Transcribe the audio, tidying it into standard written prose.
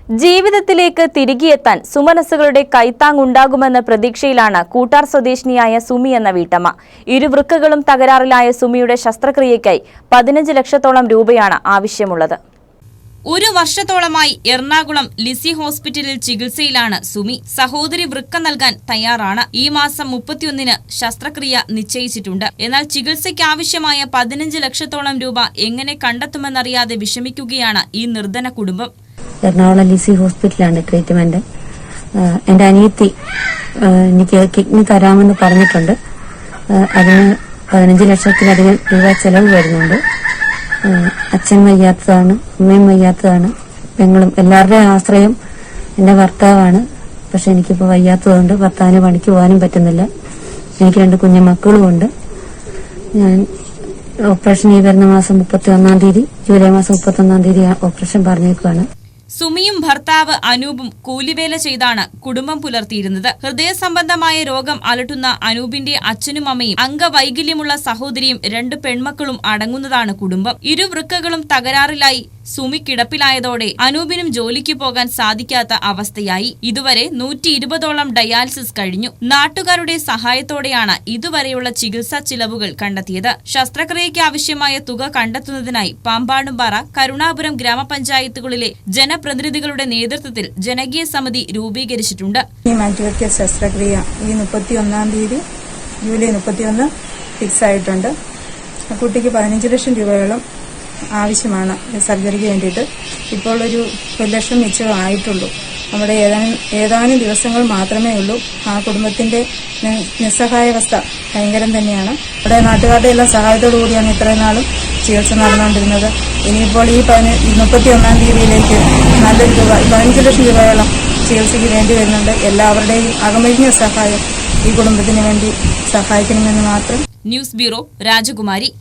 ജീവിതത്തിലേക്ക് തിരികെയെത്താൻ സുമനസ്സുകളുടെ കൈത്താങ്ങുണ്ടാകുമെന്ന പ്രതീക്ഷയിലാണ് കൂട്ടാർ സ്വദേശിനിയായ സുമി എന്ന വീട്ടമ്മ. ഇരുവൃക്കകളും തകരാറിലായ സുമിയുടെ ശസ്ത്രക്രിയയ്ക്കായി 15 ലക്ഷത്തോളം രൂപയാണ് ആവശ്യമുള്ളത്. ഒരു വർഷത്തോളമായി എറണാകുളം ലിസി ഹോസ്പിറ്റലിൽ ചികിത്സയിലാണ് സുമി. സഹോദരി വൃക്ക നൽകാൻ തയ്യാറാണ്. ഈ മാസം 31-ന് ശസ്ത്രക്രിയ നിശ്ചയിച്ചിട്ടുണ്ട്. എന്നാൽ ചികിത്സയ്ക്കാവശ്യമായ 15 ലക്ഷത്തോളം രൂപ എങ്ങനെ കണ്ടെത്തുമെന്നറിയാതെ വിഷമിക്കുകയാണ് ഈ നിർധന കുടുംബം. എറണാകുളം ലിസി ഹോസ്പിറ്റലാണ് ട്രീറ്റ്മെന്റ്. എന്റെ അനിയത്തി എനിക്ക് കിഡ്നി തരാമെന്ന് പറഞ്ഞിട്ടുണ്ട്. അതിന് 15 ലക്ഷത്തിലധികം രൂപ ചെലവ് വരുന്നുണ്ട്. അച്ഛൻ വയ്യാത്തതാണ്, അമ്മയും വയ്യാത്തതാണ്, പെങ്ങളും എല്ലാവരുടെയും ആശ്രയം എന്റെ ഭർത്താവാണ്. പക്ഷെ എനിക്കിപ്പോൾ വയ്യാത്തതുകൊണ്ട് ഭർത്താവിന് പണിക്ക് പോകാനും പറ്റുന്നില്ല. എനിക്ക് 2 കുഞ്ഞു മക്കളുമുണ്ട്. ഞാൻ ഓപ്പറേഷൻ ഈ വരുന്ന മാസം 31-ാം തീയതി, ജൂലൈ മാസം 31-ാം തീയതി ഓപ്പറേഷൻ പറഞ്ഞേക്കുവാണ്. സുമിയും ഭർത്താവ് അനൂപും കൂലിവേല ചെയ്താണ് കുടുംബം പുലർത്തിയിരുന്നത്. ഹൃദയ സംബന്ധമായ രോഗം അലട്ടുന്ന അനൂപിന്റെ അച്ഛനും അമ്മയും അംഗവൈകല്യമുള്ള സഹോദരിയും 2 പെൺമക്കളും അടങ്ങുന്നതാണ് കുടുംബം. ഇരുവൃക്കകളും തകരാറിലായി സുമി കിടപ്പിലായതോടെ അനൂപിനും ജോലിക്ക് പോകാൻ സാധിക്കാത്ത അവസ്ഥയായി. ഇതുവരെ 120ഓളം ഡയാലിസിസ് കഴിഞ്ഞു. നാട്ടുകാരുടെ സഹായത്തോടെയാണ് ഇതുവരെയുള്ള ചികിത്സാ ചിലവുകൾ കണ്ടെത്തിയത്. ശസ്ത്രക്രിയയ്ക്ക് ആവശ്യമായ തുക കണ്ടെത്തുന്നതിനായി പാമ്പാടുംപാറ, കരുണാപുരം ഗ്രാമപഞ്ചായത്തുകളിലെ ജനപ്രതിനിധികളുടെ നേതൃത്വത്തിൽ ജനകീയ സമിതി രൂപീകരിച്ചിട്ടുണ്ട്. ഈ മാറ്റിവെക്കൽ ശസ്ത്രക്രിയ ഈ 31-ാം തീയതി ജൂലൈ 31 ഫിക്സ് ആയിട്ടുണ്ട്. കുട്ടിക്ക് 15 ലക്ഷം രൂപയോളം ആവശ്യമാണ് സർജറിക്ക് വേണ്ടിയിട്ട്. ഇപ്പോൾ ഒരു 1 ലക്ഷം നിശ്ചയം ആയിട്ടുള്ളൂ. നമ്മുടെ ഏതാനും ദിവസങ്ങൾ മാത്രമേ ഉള്ളൂ. ആ കുടുംബത്തിന്റെ നിസ്സഹായാവസ്ഥ ഭയങ്കരം തന്നെയാണ്. നമ്മുടെ നാട്ടുകാരുടെ എല്ലാം സഹായത്തോടു കൂടിയാണ് ഇത്രയും നാളും ചികിത്സ നടന്നുകൊണ്ടിരുന്നത്. ഇനിയിപ്പോൾ ഈ 31-ാം തീയതിയിലേക്ക് നല്ലൊരു തുക 15 ലക്ഷം രൂപയോളം ചികിത്സയ്ക്ക് വേണ്ടി വരുന്നുണ്ട്. എല്ലാവരുടെയും അകമഴിഞ്ഞ സഹായം ഈ കുടുംബത്തിന് വേണ്ടി സഹായിക്കണമെന്ന് മാത്രം. ന്യൂസ് ബ്യൂറോ, രാജകുമാരി.